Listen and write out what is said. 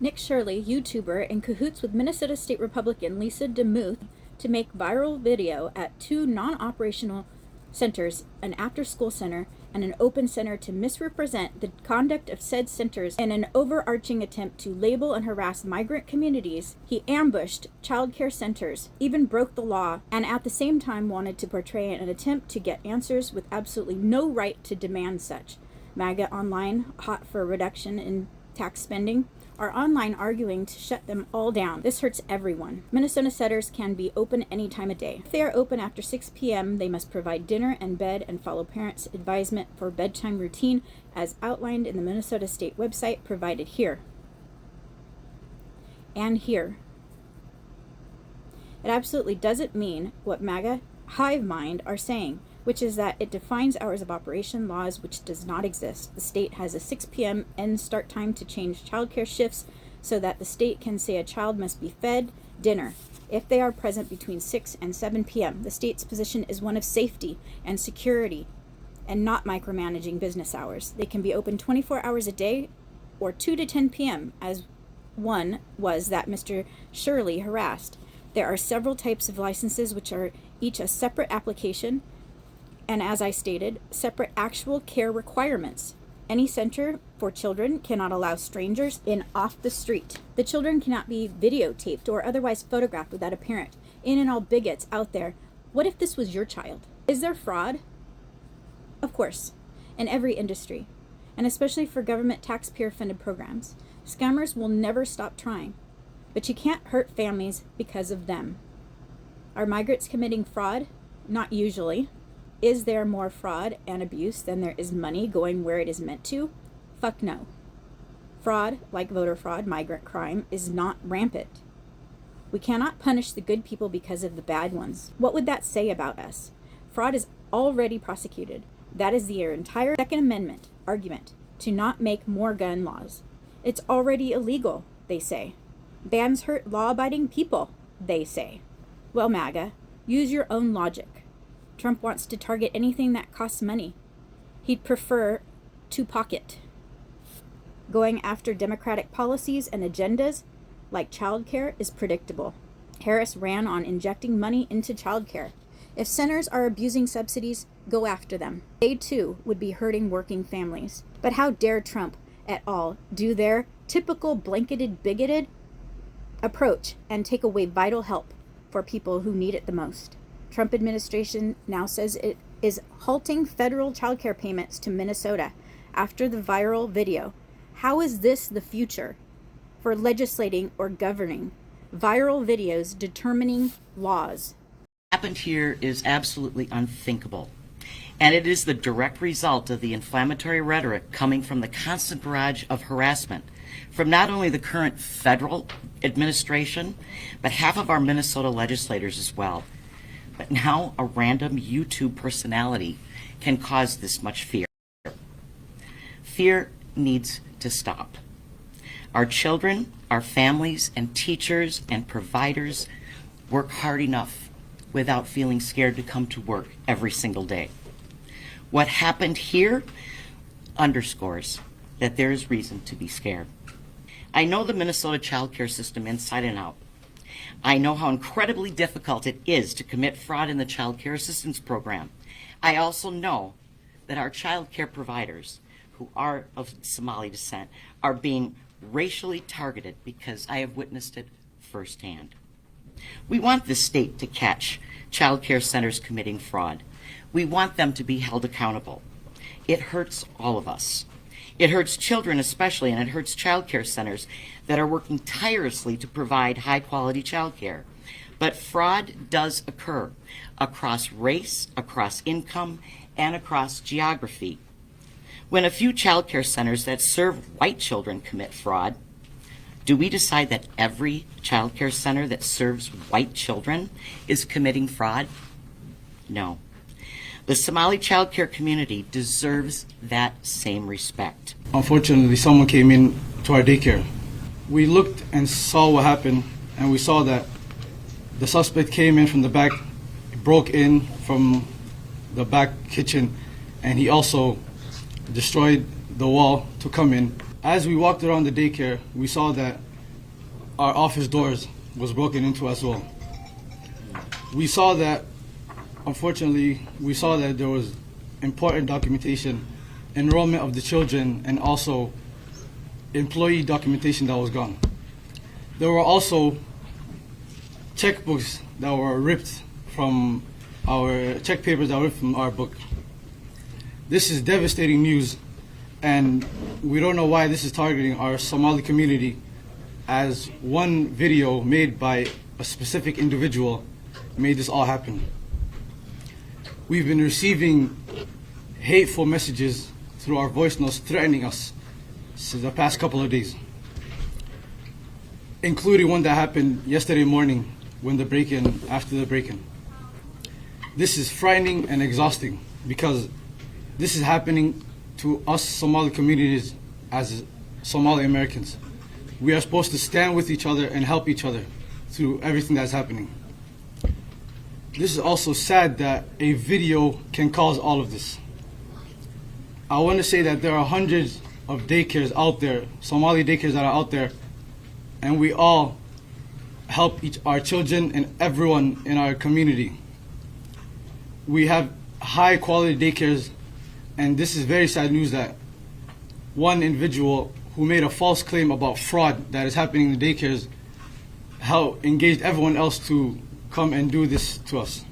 Nick Shirley, YouTuber, in cahoots with Minnesota State Republican Lisa DeMuth to make viral video at two non-operational centers, an after-school center and an open center, to misrepresent the conduct of said centers in an overarching attempt to label and harass migrant communities. He ambushed child care centers, even broke the law, and at the same time wanted to portray an attempt to get answers with absolutely no right to demand such. MAGA Online, hot for a reduction in tax spending, are online arguing to shut them all down. This hurts everyone. Minnesota centers can be open any time of day. If they are open after 6 p.m., they must provide dinner and bed and follow parents' advisement for bedtime routine as outlined in the Minnesota State website provided here and here. It absolutely doesn't mean what MAGA hive mind are saying, which is that it defines hours of operation laws, which does not exist. The state has a 6 p.m. end start time to change childcare shifts so that the state can say a child must be fed dinner if they are present between 6 and 7 p.m. The state's position is one of safety and security and not micromanaging business hours. They can be open 24 hours a day or 2 to 10 p.m., as one was that Mr. Shirley harassed. There are several types of licenses which are each a separate application, and as I stated, separate actual care requirements. Any center for children cannot allow strangers in off the street. The children cannot be videotaped or otherwise photographed without a parent. In and all bigots out there, what if this was your child? Is there fraud? Of course, in every industry, and especially for government taxpayer-funded programs. Scammers will never stop trying, but you can't hurt families because of them. Are migrants committing fraud? Not usually. Is there more fraud and abuse than there is money going where it is meant to? Fuck no. Fraud, like voter fraud, migrant crime, is not rampant. We cannot punish the good people because of the bad ones. What would that say about us? Fraud is already prosecuted. That is their entire Second Amendment argument, to not make more gun laws. It's already illegal, they say. Bans hurt law-abiding people, they say. Well, MAGA, use your own logic. Trump wants to target anything that costs money. He'd prefer to pocket. Going after Democratic policies and agendas like childcare is predictable. Harris ran on injecting money into childcare. If centers are abusing subsidies, go after them. They too would be hurting working families. But how dare Trump at all do their typical blanketed, bigoted approach and take away vital help for people who need it the most. Trump administration now says it is halting federal child care payments to Minnesota after the viral video. How is this the future for legislating or governing? Viral videos determining laws. What happened here is absolutely unthinkable. And it is the direct result of the inflammatory rhetoric coming from the constant barrage of harassment from not only the current federal administration, but half of our Minnesota legislators as well. But now a random YouTube personality can cause this much fear. Fear needs to stop. Our children, our families, and teachers and providers work hard enough without feeling scared to come to work every single day. What happened here underscores that there is reason to be scared. I know the Minnesota child care system inside and out. I know how incredibly difficult it is to commit fraud in the child care assistance program. I also know that our child care providers, who are of Somali descent, are being racially targeted because I have witnessed it firsthand. We want the state to catch child care centers committing fraud. We want them to be held accountable. It hurts all of us. It hurts children especially, and it hurts child care centers that are working tirelessly to provide high-quality child care. But fraud does occur across race, across income, and across geography. When a few child care centers that serve white children commit fraud, do we decide that every child care center that serves white children is committing fraud? No. The Somali child care community deserves that same respect. Unfortunately, someone came in to our daycare. We looked and saw what happened, and we saw that the suspect came in from the back, broke in from the back kitchen, and he also destroyed the wall to come in. As we walked around the daycare, we saw that our office doors was broken into as well. We saw that, unfortunately, there was important documentation, enrollment of the children, and also employee documentation that was gone. There were also checkbooks that were ripped from our check papers that were ripped from our book. This is devastating news, and we don't know why this is targeting our Somali community, as one video made by a specific individual made this all happen. We've been receiving hateful messages through our voice notes threatening us since the past couple of days, including one that happened yesterday morning after the break-in. This is frightening and exhausting because this is happening to us Somali communities as Somali Americans. We are supposed to stand with each other and help each other through everything that's happening. This is also sad that a video can cause all of this. I want to say that there are hundreds of daycares out there, Somali daycares that are out there, and we all help our children and everyone in our community. We have high quality daycares, and this is very sad news that one individual who made a false claim about fraud that is happening in the daycares engaged everyone else to come and do this to us.